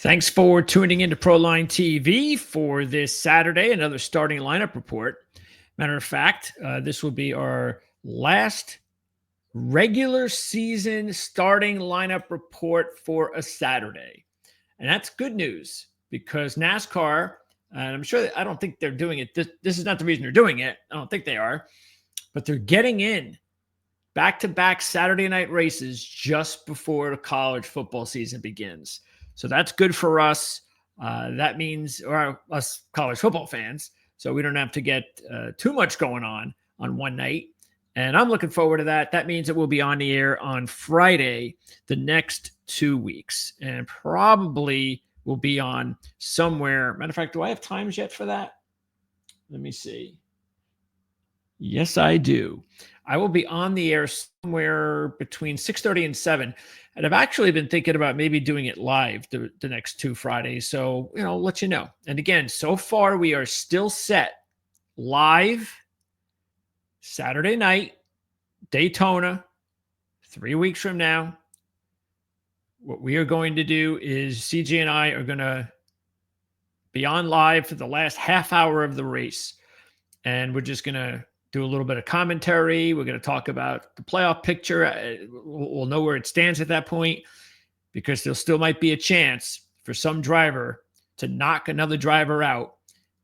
Thanks for tuning into Proline TV for this Saturday, another starting lineup report. Matter of fact, this will be our last regular season starting lineup report for a Saturday. And that's good news because NASCAR, and I'm sure, I don't think they're doing it. This is not the reason they're doing it. I don't think they are, but they're getting in back-to-back Saturday night races just before the college football season begins. So that's good for us. That means, or us college football fans, so we don't have to get too much going on one night. And I'm looking forward to that. That means it will be on the air on Friday the next 2 weeks, and probably will be on somewhere. Matter of fact, do I have times yet for that? Let me see. Yes, I do. I will be on the air somewhere between 6:30 and 7. And I've actually been thinking about maybe doing it live the next 2 Fridays. So, I'll let you know. And again, so far we are still set live Saturday night, Daytona, 3 weeks from now. What we are going to do is CG and I are going to be on live for the last half hour of the race. And we're just going to do a little bit of commentary. We're going to talk about the playoff picture. We'll know where it stands at that point, because there still might be a chance for some driver to knock another driver out.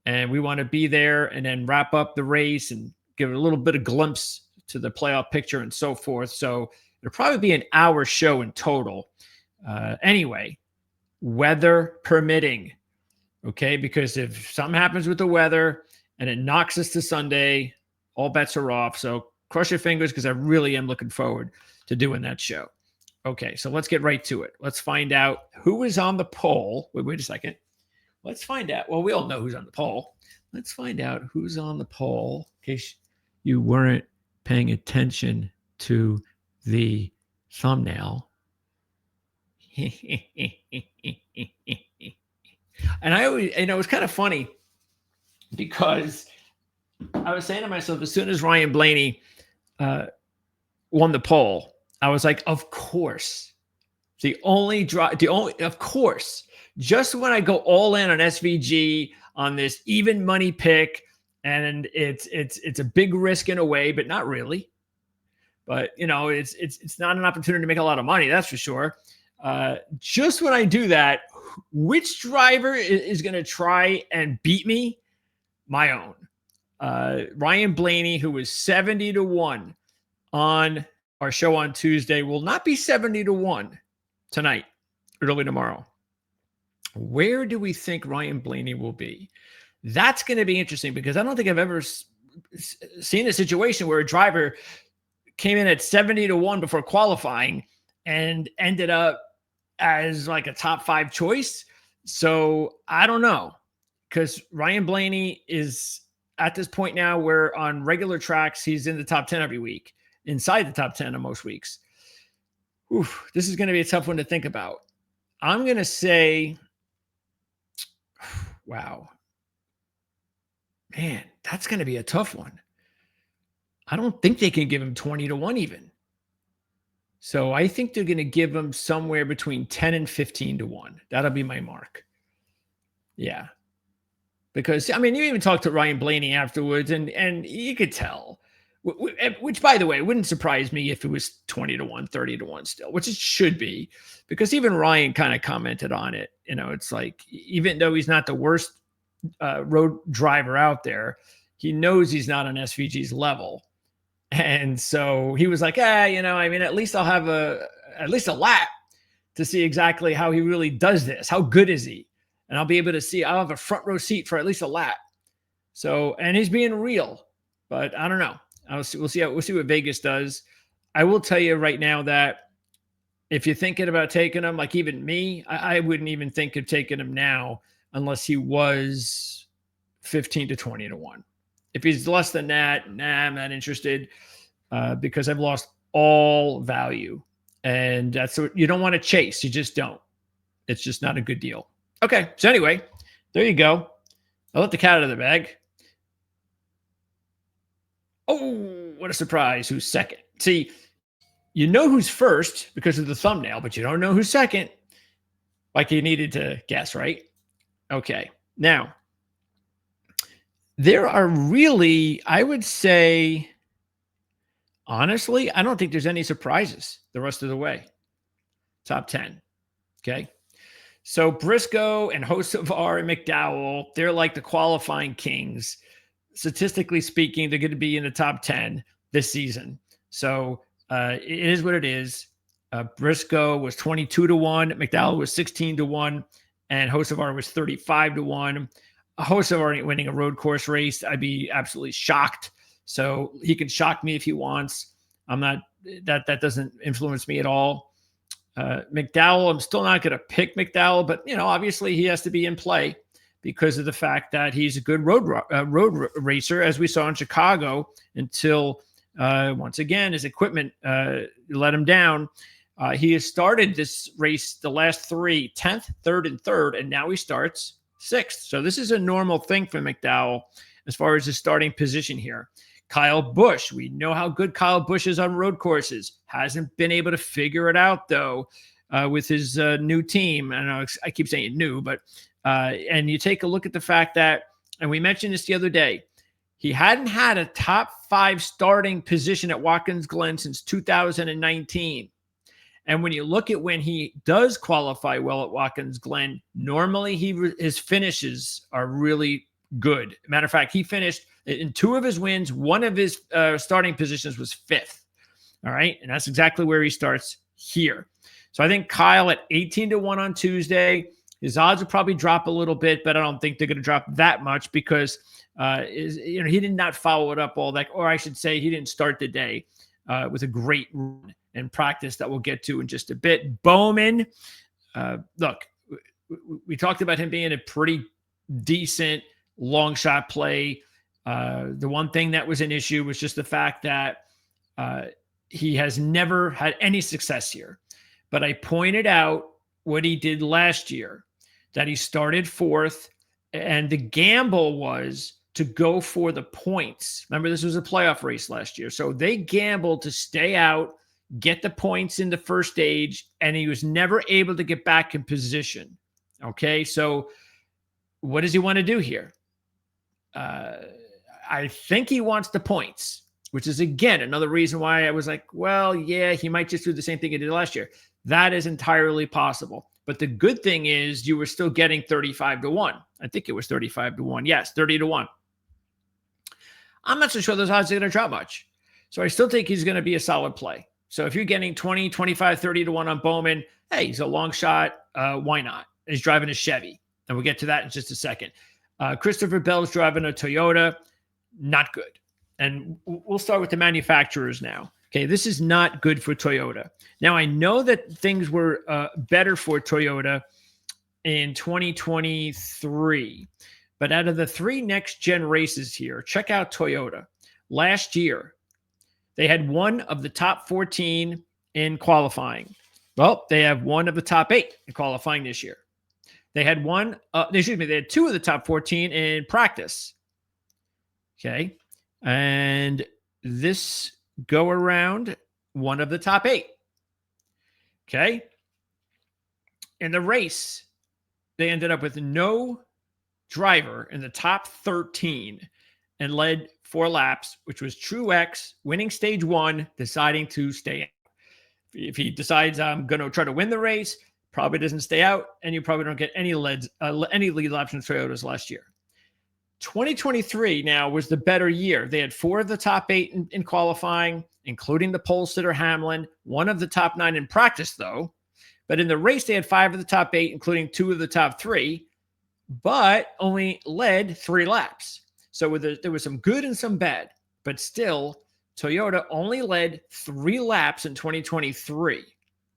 And we want to be there and then wrap up the race and give it a little bit of glimpse to the playoff picture and so forth. So it'll probably be an hour show in total. Anyway, weather permitting. Okay, because if something happens with the weather and it knocks us to Sunday, all bets are off. So cross your fingers, because I really am looking forward to doing that show. Okay, so let's get right to it. Let's find out who is on the poll. Wait a second. Let's find out. Well, we all know who's on the poll. Let's find out who's on the poll, in case you weren't paying attention to the thumbnail. And I always, it's kind of funny, because I was saying to myself, as soon as Ryan Blaney won the poll, I was like, of course. Of course. Just when I go all in on SVG on this even money pick, and it's a big risk in a way, but not really. But it's not an opportunity to make a lot of money, that's for sure. Just when I do that, which driver is going to try and beat me? My own. Ryan Blaney, who was 70-1 on our show on Tuesday, will not be 70-1 tonight, early tomorrow. Where do we think Ryan Blaney will be? That's going to be interesting, because I don't think I've ever seen a situation where a driver came in at 70-1 before qualifying and ended up as like a top 5 choice. So I don't know, because Ryan Blaney is at this point now where on regular tracks, he's in the top 10 every week, inside the top 10 on most weeks. Oof, this is going to be a tough one to think about. I'm going to say, wow, man, that's going to be a tough one. I don't think they can give him 20-1 even. So I think they're going to give him somewhere between 10 and 15-1. That'll be my mark. Yeah. Because, you even talked to Ryan Blaney afterwards, and you could tell, which, by the way, wouldn't surprise me if it was 20-1, 30-1 still, which it should be, because even Ryan kind of commented on it. It's like, even though he's not the worst road driver out there, he knows he's not on SVG's level. And so he was like, at least I'll have at least a lap to see exactly how he really does this. How good is he? And I'll be able to see, I'll have a front row seat for at least a lap. So, and he's being real, but I don't know. We'll see what Vegas does. I will tell you right now that if you're thinking about taking him, like even me, I wouldn't even think of taking him now unless he was 15-20-1. If he's less than that, I'm not interested, because I've lost all value. And that's what you don't want to chase. You just don't. It's just not a good deal. Okay, so anyway, there you go. I'll let the cat out of the bag. Oh, what a surprise. Who's second? See, you know who's first because of the thumbnail, but you don't know who's second. Like you needed to guess, right? Okay. Now, there are really, I would say, honestly, I don't think there's any surprises the rest of the way. Top 10. Okay. So Briscoe and Hocevar and McDowell, they're like the qualifying kings. Statistically speaking, they're going to be in the top 10 this season. So it is what it is. Briscoe was 22-1, McDowell was 16-1, and Hocevar was 35-1. Hocevar winning a road course race, I'd be absolutely shocked. So he can shock me if he wants. I'm not, that doesn't influence me at all. McDowell, I'm still not going to pick McDowell, but obviously he has to be in play because of the fact that he's a good road racer, as we saw in Chicago, until once again his equipment let him down. He has started this race the last three, 10th, 3rd, and 3rd, and now he starts 6th. So this is a normal thing for McDowell as far as his starting position here. Kyle Busch, we know how good Kyle Busch is on road courses. Hasn't been able to figure it out, though, with his new team. I know I keep saying new, but and you take a look at the fact that, and we mentioned this the other day, he hadn't had a top 5 starting position at Watkins Glen since 2019. And when you look at when he does qualify well at Watkins Glen, normally his finishes are really good. Matter of fact, he finished in 2 of his wins. 1 of his starting positions was 5th. All right. And that's exactly where he starts here. So I think Kyle at 18-1 on Tuesday, his odds will probably drop a little bit, but I don't think they're going to drop that much because he did not follow it up all that, or I should say he didn't start the day with a great run and practice that we'll get to in just a bit. Bowman, look, we talked about him being a pretty decent long shot play. The one thing that was an issue was just the fact that he has never had any success here. But I pointed out what he did last year, that he started 4th, and the gamble was to go for the points. Remember, this was a playoff race last year. So they gambled to stay out, get the points in the first stage, and he was never able to get back in position. Okay, so what does he want to do here? I think he wants the points, which is, again, another reason why I was like, well, yeah, he might just do the same thing he did last year. That is entirely possible. But the good thing is you were still getting 35-1. I think it was 35-1. Yes, 30-1. I'm not so sure those odds are going to drop much. So I still think he's going to be a solid play. So if you're getting 20, 25, 30-1 on Bowman, hey, he's a long shot. Why not? He's driving a Chevy. And we'll get to that in just a second. Christopher Bell's driving a Toyota. Not good. And we'll start with the manufacturers now. Okay, this is not good for Toyota. Now, I know that things were better for Toyota in 2023, but out of the 3 next-gen races here, check out Toyota. Last year, they had 1 of the top 14 in qualifying. Well, they have 1 of the top 8 in qualifying this year. They had 2 of the top 14 in practice. Okay, and this go around, 1 of the top 8. Okay. In the race, they ended up with no driver in the top 13 and led 4 laps, which was Truex winning stage 1, deciding to stay out. If he decides I'm going to try to win the race, probably doesn't stay out, and you probably don't get any lead laps in Toyotas last year. 2023 now was the better year. They had 4 of the top 8 in qualifying, including the pole sitter Hamlin, 1 of the top 9 in practice, though. But in the race, they had 5 of the top 8, including 2 of the top 3, but only led 3 laps. So there was some good and some bad, but still, Toyota only led 3 laps in 2023.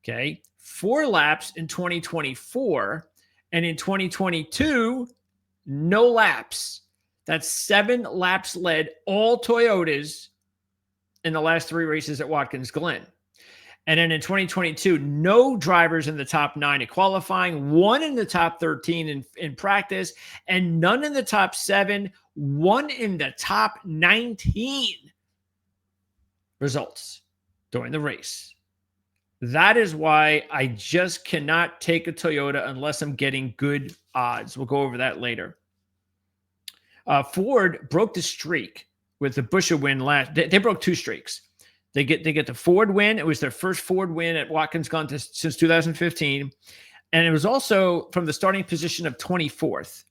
Okay, 4 laps in 2024, and in 2022, no laps. That's 7 laps led, all Toyotas in the last 3 races at Watkins Glen. And then in 2022, no drivers in the top 9 at qualifying, 1 in the top 13 in practice, and none in the top 7, 1 in the top 19 results during the race. That is why I just cannot take a Toyota unless I'm getting good odds. We'll go over that later. Ford broke the streak with the Buescher win last. They broke two streaks. They get the Ford win. It was their first Ford win at Watkins Glen since 2015, and it was also from the starting position of 24th.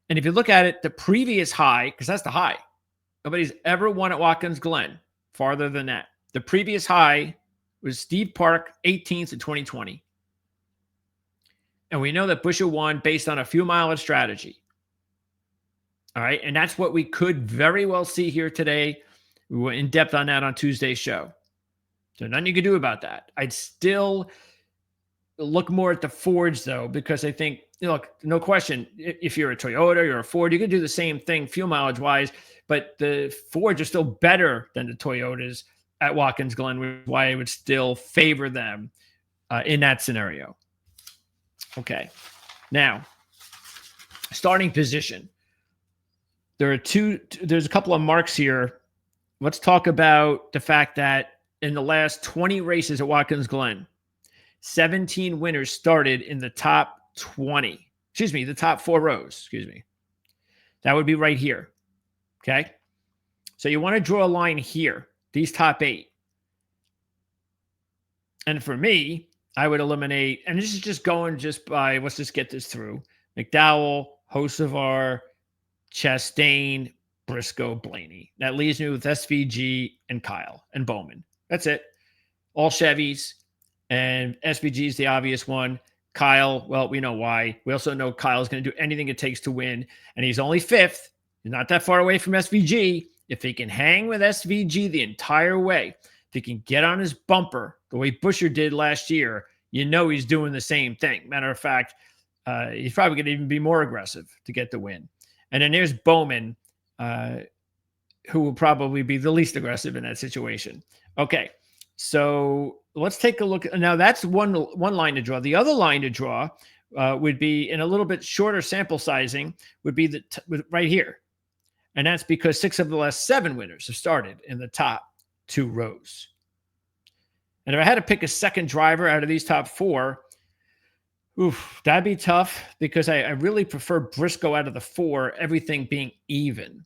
And if you look at it, the previous high, because that's the high, nobody's ever won at Watkins Glen farther than that. The previous high was Steve Park, 18th in 2020. And we know that Buescher won based on a few mileage strategy. All right. And that's what we could very well see here today. We went in depth on that on Tuesday's show. So nothing you can do about that. I'd still look more at the Fords, though, because I think, look, no question, if you're a Toyota, you're a Ford, you can do the same thing fuel mileage wise, but the Fords are still better than the Toyotas at Watkins Glen, which is why I would still favor them in that scenario. Okay. Now, starting position. There's a couple of marks here. Let's talk about the fact that in the last 20 races at Watkins Glen, 17 winners started in the top 20. Excuse me, the top 4 rows. Excuse me. That would be right here. Okay. So you want to draw a line here, these top 8. And for me, I would eliminate, and this is just going just by, let's just get this through. McDowell, Hocevar, Chastain, Briscoe, Blaney. That leaves me with SVG and Kyle and Bowman. That's it. All Chevys. And SVG is the obvious one. Kyle, well, we know why. We also know Kyle's going to do anything it takes to win. And he's only 5th. He's not that far away from SVG. If he can hang with SVG the entire way, if he can get on his bumper the way Buescher did last year, you know he's doing the same thing. Matter of fact, he's probably going to even be more aggressive to get the win. And then there's Bowman, who will probably be the least aggressive in that situation. Okay, so let's take a look. Now, that's one line to draw. The other line to draw would be, in a little bit shorter sample sizing, would be right here. And that's because 6 of the last 7 winners have started in the top 2 rows. And if I had to pick a second driver out of these top 4, that'd be tough because I really prefer Briscoe out of the 4, everything being even.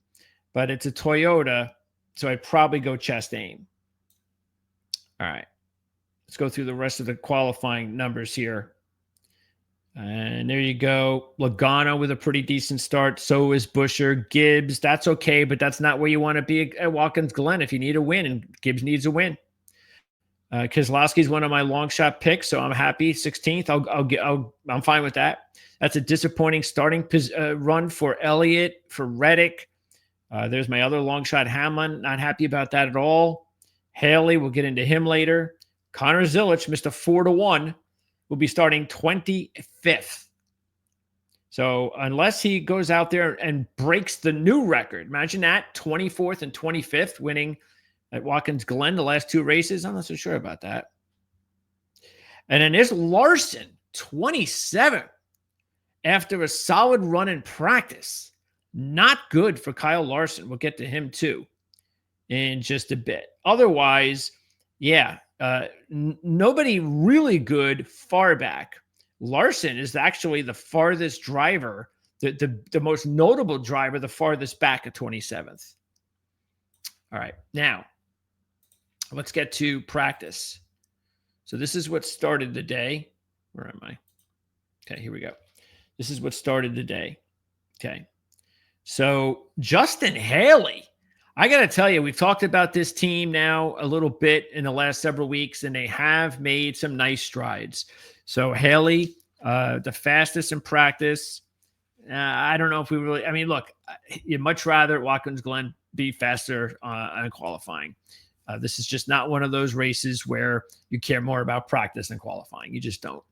But it's a Toyota, so I'd probably go Chastain. All right. Let's go through the rest of the qualifying numbers here. And there you go. Logano with a pretty decent start. So is Buescher. Gibbs, that's okay, but that's not where you want to be at Watkins Glen if you need a win, and Gibbs needs a win. Keselowski's one of my long shot picks, so I'm happy. 16th, I'm fine with that. That's a disappointing starting run for Elliott, for Reddick. There's my other long shot, Hamlin. Not happy about that at all. Haley, we'll get into him later. Connor Zilich, Mr. 4-1, will be starting 25th. So unless he goes out there and breaks the new record, imagine that, 24th and 25th, winning at Watkins Glen the last 2 races. I'm not so sure about that. And then there's Larson, 27, after a solid run in practice. Not good for Kyle Larson. We'll get to him too in just a bit. Otherwise, yeah, nobody really good far back. Larson is actually the farthest driver, the most notable driver, the farthest back at 27th. All right, now let's get to practice. So this is what started the day. Where am I? Okay, here we go. This is what started the day. Okay. So Justin Haley, I got to tell you, we've talked about this team now a little bit in the last several weeks, and they have made some nice strides. So Haley, the fastest in practice. I don't know if we really, I mean, look, you'd much rather Watkins Glen be faster on qualifying. This is just not one of those races where you care more about practice than qualifying. You just don't.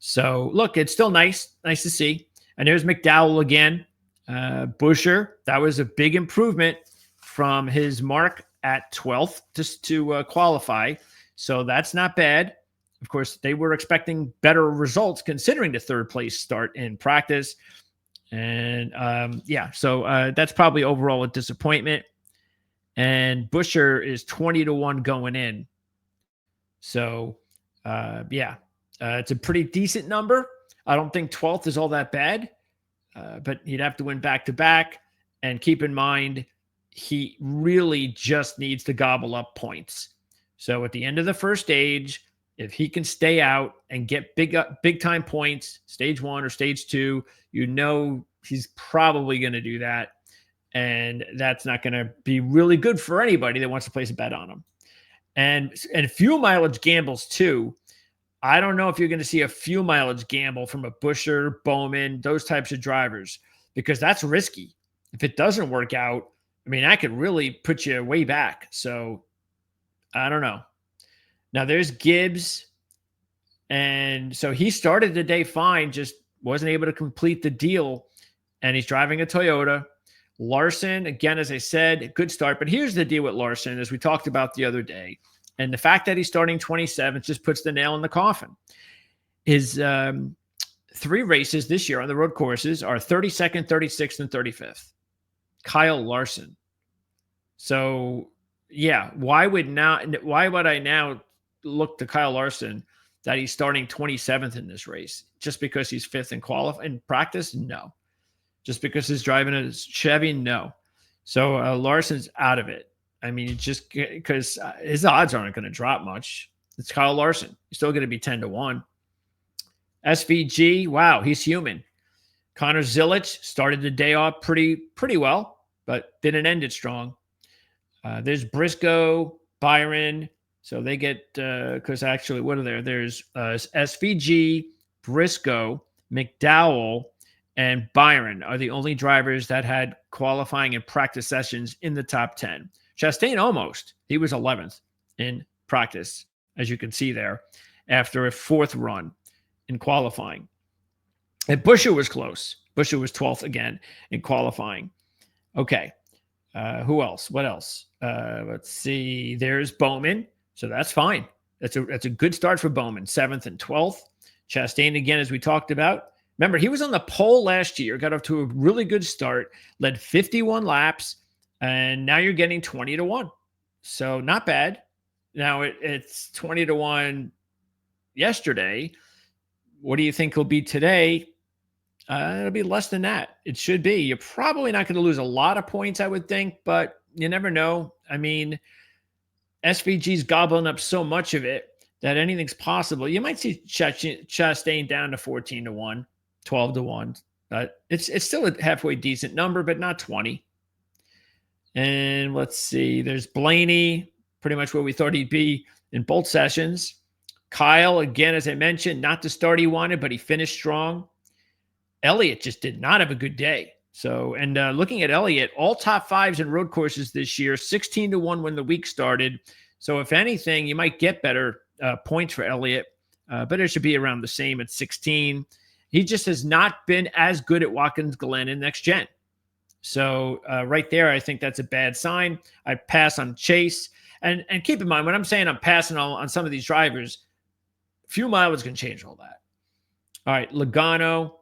So look, it's still nice to see. And there's McDowell again. Buescher, that was a big improvement from his mark at 12th just to qualify. So that's not bad. Of course, they were expecting better results considering the 3rd place start in practice. And so that's probably overall a disappointment. And Buescher is 20-1 going in. So, yeah, it's a pretty decent number. I don't think 12th is all that bad, but he'd have to win back to back. And keep in mind, he really just needs to gobble up points. So at the end of the first stage, if he can stay out and get big time points, stage one or stage two, he's probably going to do that. And that's not going to be really good for anybody that wants to place a bet on him. And fuel mileage gambles too. I don't know if you're going to see a fuel mileage gamble from a Buescher, Bowman, those types of drivers, because that's risky. If it doesn't work out, I mean, that could really put you way back. So I don't know. Now there's Gibbs. And so he started the day fine, just wasn't able to complete the deal. And he's driving a Toyota. Larson, again, as I said, good start. But here's the deal with Larson, as we talked about the other day. And the fact that he's starting 27th just puts the nail in the coffin. His 3 races this year on the road courses are 32nd, 36th, and 35th. Kyle Larson. So, yeah, why would I now look to Kyle Larson that he's starting 27th in this race? Just because he's 5th in practice? No. Just because he's driving a Chevy? No. So Larson's out of it. I mean, just because his odds aren't going to drop much. It's Kyle Larson. He's still going to be 10-1. SVG, wow, he's human. Connor Zilich started the day off pretty well, but didn't end it strong. There's Briscoe, Byron. So they get, because actually, what are there? There's SVG, Briscoe, McDowell, and Byron are the only drivers that had qualifying and practice sessions in the top 10. Chastain almost. He was 11th in practice, as you can see there, after a 4th run in qualifying. And Buescher was close. Buescher was 12th again in qualifying. Okay. Who else? What else? Let's see. There's Bowman. So that's fine. That's a good start for Bowman. 7th and 12th. Chastain, again, as we talked about. Remember, he was on the pole last year, got off to a really good start, led 51 laps, and now you're getting 20-1. So not bad. Now it's 20-1 yesterday. What do you think he'll be today? It'll be less than that. It should be. You're probably not going to lose a lot of points, I would think, but you never know. I mean, SVG's gobbling up so much of it that anything's possible. You might see Chastain down to 14-1. 12-1. It's still a halfway decent number, but not 20. And let's see. There's Blaney, pretty much where we thought he'd be in both sessions. Kyle, again, as I mentioned, not the start he wanted, but he finished strong. Elliott just did not have a good day. So, and looking at Elliott, all top 5s in road courses this year, 16-1 when the week started. So if anything, you might get better points for Elliott, but it should be around the same at 16. He just has not been as good at Watkins, Glen, and Next Gen. So right there, I think that's a bad sign. I pass on Chase. And keep in mind, when I'm saying I'm passing on some of these drivers, fuel mileage can change all that. All right, Logano.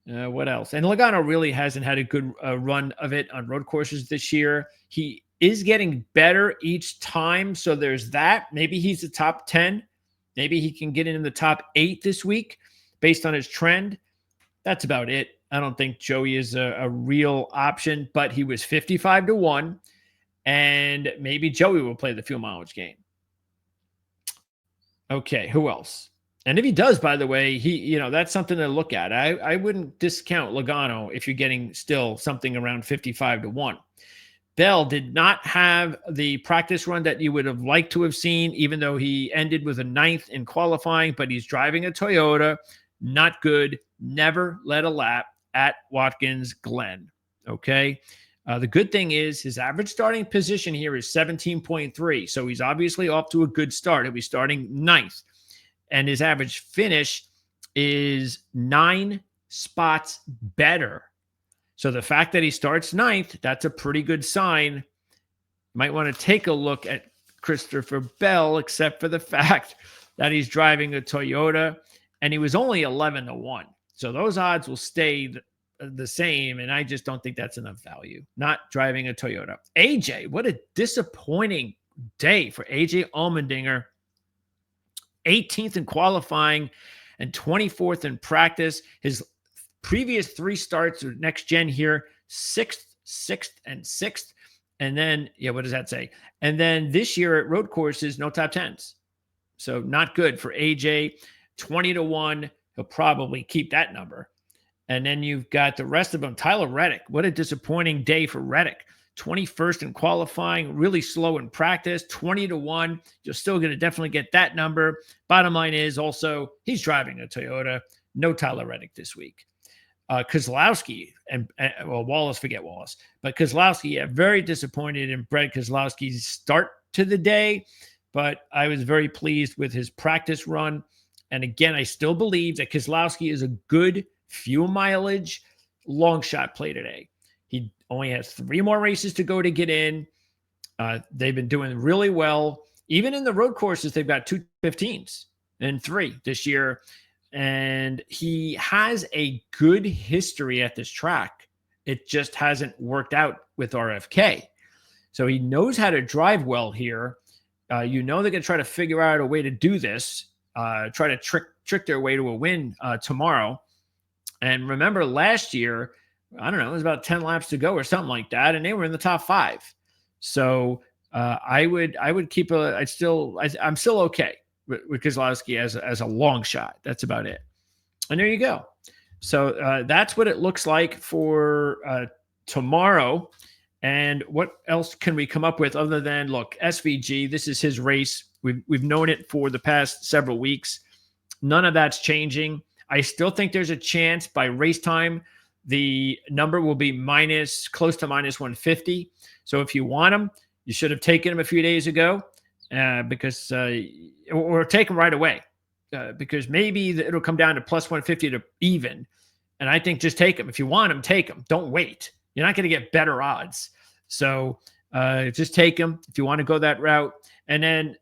What else? And Logano really hasn't had a good run of it on road courses this year. He is getting better each time. So there's that. Maybe he's the top 10. Maybe he can get in the top 8 this week based on his trend. That's about it. I don't think Joey is a real option, but he was 55-1, and maybe Joey will play the fuel mileage game. Okay, who else? And if he does, by the way, that's something to look at. I wouldn't discount Logano if you're getting still something around 55-1. Bell did not have the practice run that you would have liked to have seen, even though he ended with a 9th in qualifying, but he's driving a Toyota. Not good. Never led a lap at Watkins Glen. Okay. The good thing is his average starting position here is 17.3. So he's obviously off to a good start. He'll be starting 9th. And his average finish is 9 spots better. So the fact that he starts 9th, that's a pretty good sign. You might want to take a look at Christopher Bell, except for the fact that he's driving a Toyota. And he was only 11-1. So those odds will stay the same. And I just don't think that's enough value. Not driving a Toyota. AJ, what a disappointing day for AJ Allmendinger. 18th in qualifying and 24th in practice. His previous 3 starts are next gen here, 6th, 6th, and 6th. And then, yeah, what does that say? And then this year at road courses, no top 10s. So not good for AJ. 20-1. He'll probably keep that number. And then you've got the rest of them. Tyler Reddick. What a disappointing day for Reddick. 21st in qualifying, really slow in practice, 20-1. You're still going to definitely get that number. Bottom line is also he's driving a Toyota. No Tyler Reddick this week. Kozlowski and well, Wallace, forget Wallace, but Kozlowski, yeah, very disappointed in Brett Kozlowski's start to the day, but I was very pleased with his practice run. And again, I still believe that Kozlowski is a good fuel mileage long shot play today. He only has 3 more races to go to get in. They've been doing really well. Even in the road courses, they've got 2 15s and 3 this year. And he has a good history at this track. It just hasn't worked out with RFK. So he knows how to drive well here. They're going to try to figure out a way to do this, try to trick their way to a win tomorrow. And remember last year, I don't know, it was about 10 laps to go or something like that, and they were in the top 5. So I would keep I'm still okay with Kozlowski as a long shot. That's about it. And there you go. So that's what it looks like for tomorrow. And what else can we come up with other than, look, SVG, this is his race. We've known it for the past several weeks. None of that's changing. I still think there's a chance by race time the number will be close to minus 150. So if you want him, you should have taken him a few days ago because or take him right away because maybe it'll come down to plus 150 to even. And I think just take him. If you want him, take him. Don't wait. You're not going to get better odds. So just take him if you want to go that route. And then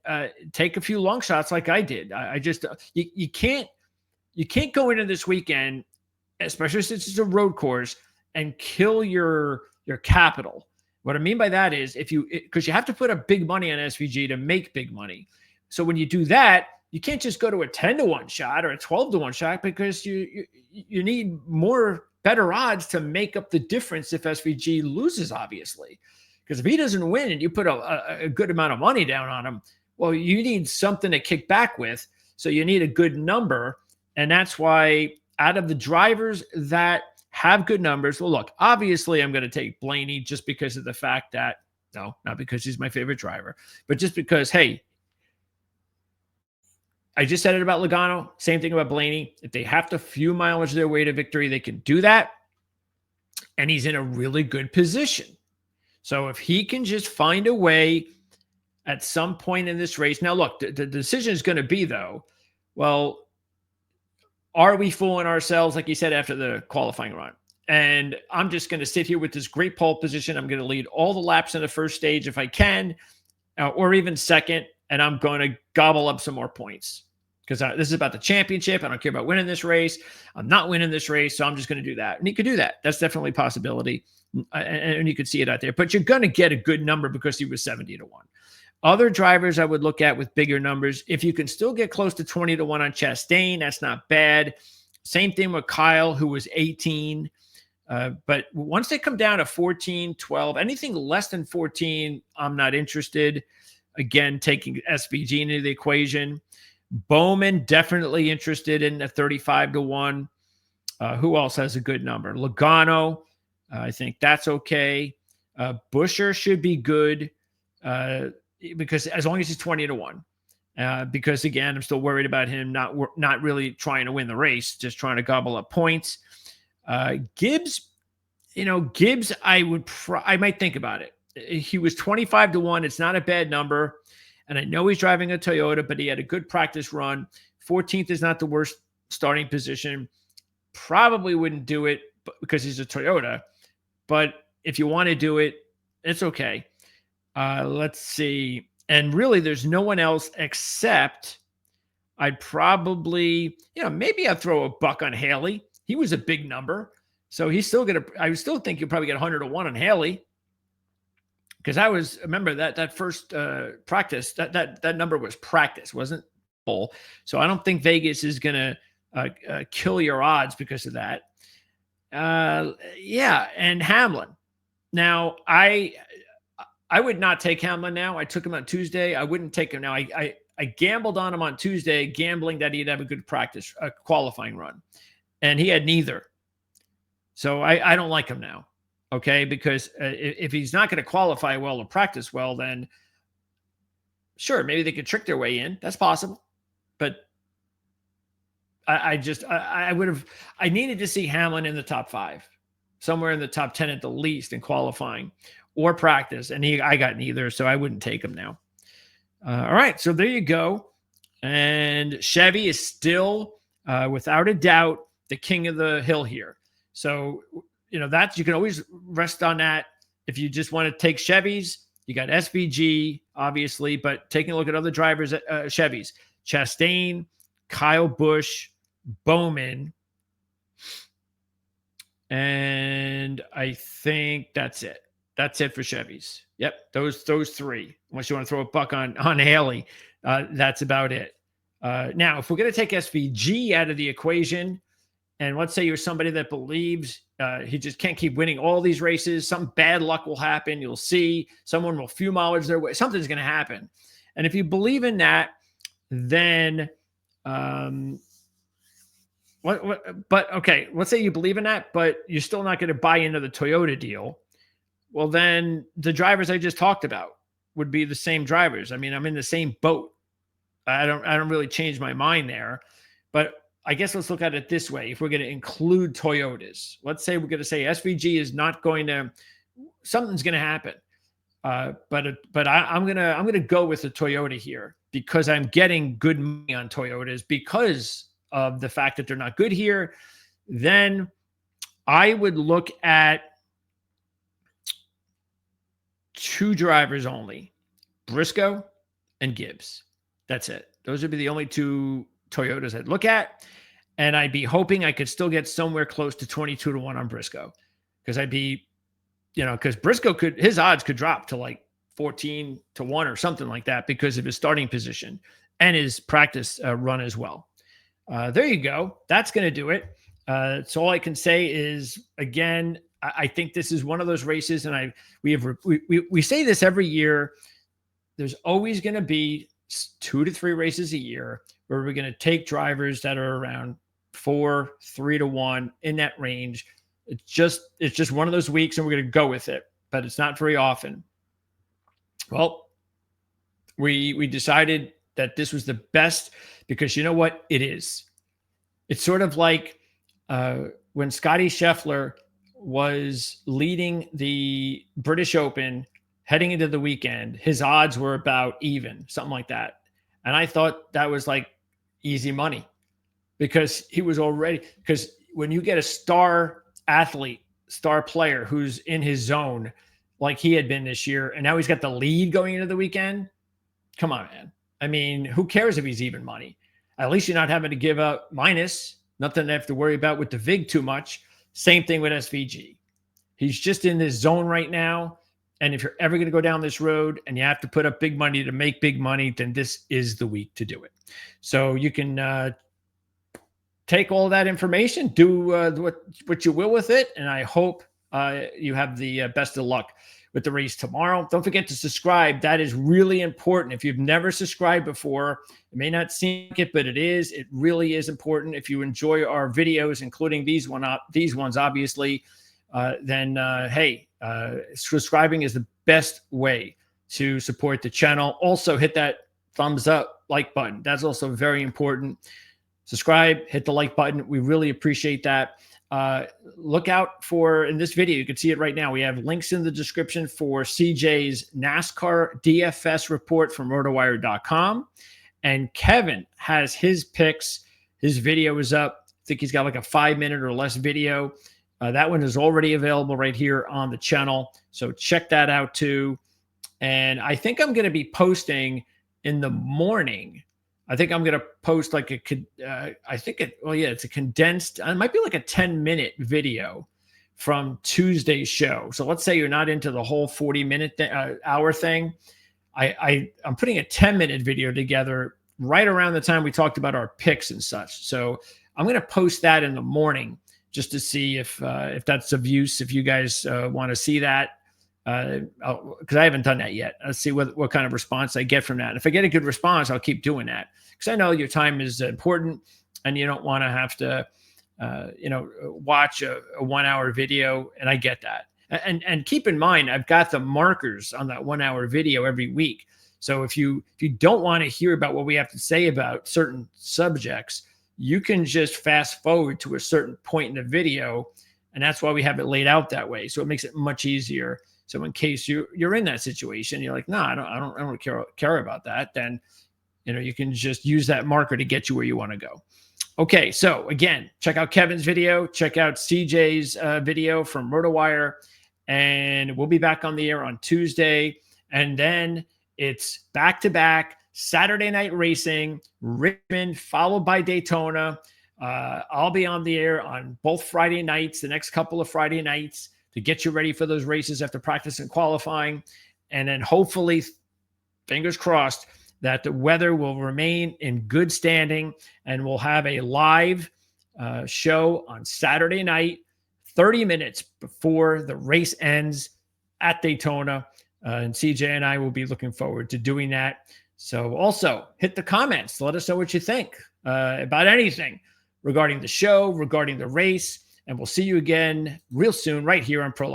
take a few long shots like I did. I just you can't go into this weekend, especially since it's a road course, and kill your capital. What I mean by that is because you have to put up big money on SVG to make big money. So when you do that, you can't just go to a 10-1 shot or a 12-1 shot because you need better odds to make up the difference if SVG loses, obviously. Because if he doesn't win and you put a good amount of money down on him, well, you need something to kick back with. So you need a good number. And that's why out of the drivers that have good numbers, well, look, obviously I'm going to take Blaney just because of the fact that, no, not because he's my favorite driver, but just because, hey, I just said it about Logano, same thing about Blaney. If they have to few mileage their way to victory, they can do that. And he's in a really good position. So if he can just find a way at some point in this race. Now, look, the decision is going to be, though, well, are we fooling ourselves, like you said, after the qualifying run? And I'm just going to sit here with this great pole position. I'm going to lead all the laps in the first stage if I can, or even second, and I'm going to gobble up some more points because this is about the championship. I don't care about winning this race. I'm not winning this race, so I'm just going to do that. And he could do that. That's definitely a possibility, and you could see it out there. But you're going to get a good number because he was 70-1. Other drivers I would look at with bigger numbers, if you can still get close to 20-1 on Chastain, that's not bad. Same thing with Kyle, who was 18. But once they come down to 14, 12, anything less than 14, I'm not interested. Again, taking SVG into the equation. Bowman, definitely interested in a 35-1. Who else has a good number? Logano, I think that's okay. Busher should be good. Because as long as he's 20-1, because again, I'm still worried about him not really trying to win the race, just trying to gobble up points. Gibbs, I might think about it. He was 25-1. It's not a bad number. And I know he's driving a Toyota, but he had a good practice run. 14th is not the worst starting position. Probably wouldn't do it because he's a Toyota. But if you want to do it, it's okay. Let's see. And really, there's no one else except I'd probably, maybe I'd throw a buck on Haley. He was a big number. So he's still going to, I still think you'll probably get 100-1 on Haley. Because remember that first practice, that number was practice, wasn't So I don't think Vegas is going to kill your odds because of that. Yeah, and Hamlin. Now, I would not take Hamlin now. I took him on Tuesday. I wouldn't take him now. I gambled on him on Tuesday, gambling that he'd have a good practice, a qualifying run, and he had neither. So I don't like him now, okay? Because if he's not going to qualify well or practice well, then sure, maybe they could trick their way in. That's possible, but I needed to see Hamlin in the top 5, somewhere in the top 10 at the least in qualifying or practice. And I got neither, so I wouldn't take him now. All right. So there you go. And Chevy is still, without a doubt, the king of the hill here. So, you can always rest on that. If you just want to take Chevys, you got SVG, obviously, but taking a look at other drivers at Chevys, Chastain, Kyle Busch, Bowman, and I think that's it. That's it for Chevys. Yep, those 3. Unless you want to throw a buck on Haley, that's about it. Now, if we're going to take SVG out of the equation, and let's say you're somebody that believes he just can't keep winning all these races, some bad luck will happen. You'll see someone will few mileage their way. Something's going to happen. And if you believe in that, then but okay, let's say you believe in that, but you're still not going to buy into the Toyota deal. Well, then the drivers I just talked about would be the same drivers. I mean, I'm in the same boat. I don't really change my mind there, but I guess let's look at it this way. If we're going to include Toyotas, let's say we're going to say SVG is not going to, something's going to happen. But I'm gonna go with the Toyota here because I'm getting good money on Toyotas because of the fact that they're not good here. Then I would look at 2 drivers only, Briscoe and Gibbs. That's it. Those would be the only 2 Toyotas I'd look at. And I'd be hoping I could still get somewhere close to 22-1 on Briscoe. Because I'd be, because Briscoe his odds could drop to like 14-1 or something like that because of his starting position and his practice run as well. There you go. That's going to do it. So all I can say is, again, I think this is one of those races, and we say this every year. There's always going to be 2 to 3 races a year where we're going to take drivers that are around 3-1 in that range. It's just one of those weeks, and we're going to go with it, but it's not very often. Well, we decided that this was the best because you know what? It is. It's sort of like when Scotty Scheffler was leading the British Open heading into the weekend, his odds were about even, something like that. And I thought that was like easy money because because when you get a star athlete, star player who's in his zone like he had been this year, and now he's got the lead going into the weekend, come on, man. I mean, who cares if he's even money? At least you're not having to give up minus. Nothing to have to worry about with the VIG too much. Same thing with SVG. He's just in this zone right now. And if you're ever going to go down this road and you have to put up big money to make big money, then this is the week to do it. So you can take all that information, do what you will with it. And I hope you have the best of luck with the race tomorrow. Don't forget to subscribe. That is really important. If you've never subscribed before, it may not seem like it, but it is. It really is important. If you enjoy our videos, including these ones, obviously, then hey, subscribing is the best way to support the channel. Also, hit that thumbs up like button. That's also very important. Subscribe, hit the like button. We really appreciate that. Look out for, in this video, you can see it right now. We have links in the description for CJ's NASCAR DFS report from rotowire.com. And Kevin has his picks. His video is up. I think he's got like a 5-minute or less video. That one is already available right here on the channel. So check that out too. And I think I'm going to be posting in the morning. I think I'm going to post like it's a condensed, it might be like a 10-minute video from Tuesday's show. So let's say you're not into the whole 40-minute hour thing. I'm putting a 10-minute video together right around the time we talked about our picks and such. So I'm going to post that in the morning just to see if that's of use. If you guys want to see that, because I haven't done that yet. Let's see what kind of response I get from that. And if I get a good response, I'll keep doing that, because I know your time is important, and you don't want to have to, watch a 1 hour video. And I get that. And keep in mind, I've got the markers on that 1 hour video every week. So if you don't want to hear about what we have to say about certain subjects, you can just fast forward to a certain point in the video. And that's why we have it laid out that way. So it makes it much easier. So in case you're in that situation, you're like, no, I don't care about that. Then, you can just use that marker to get you where you want to go. Okay. So again, check out Kevin's video, check out CJ's video from RotoWire, and we'll be back on the air on Tuesday. And then it's back-to-back Saturday night racing, Richmond, followed by Daytona. I'll be on the air on both Friday nights, the next couple of Friday nights, to get you ready for those races after practice and qualifying. And then hopefully, fingers crossed, that the weather will remain in good standing, and we'll have a live show on Saturday night, 30 minutes before the race ends at Daytona. And CJ and I will be looking forward to doing that. So also hit the comments. Let us know what you think about anything regarding the show, regarding the race. And we'll see you again real soon right here on ProLine.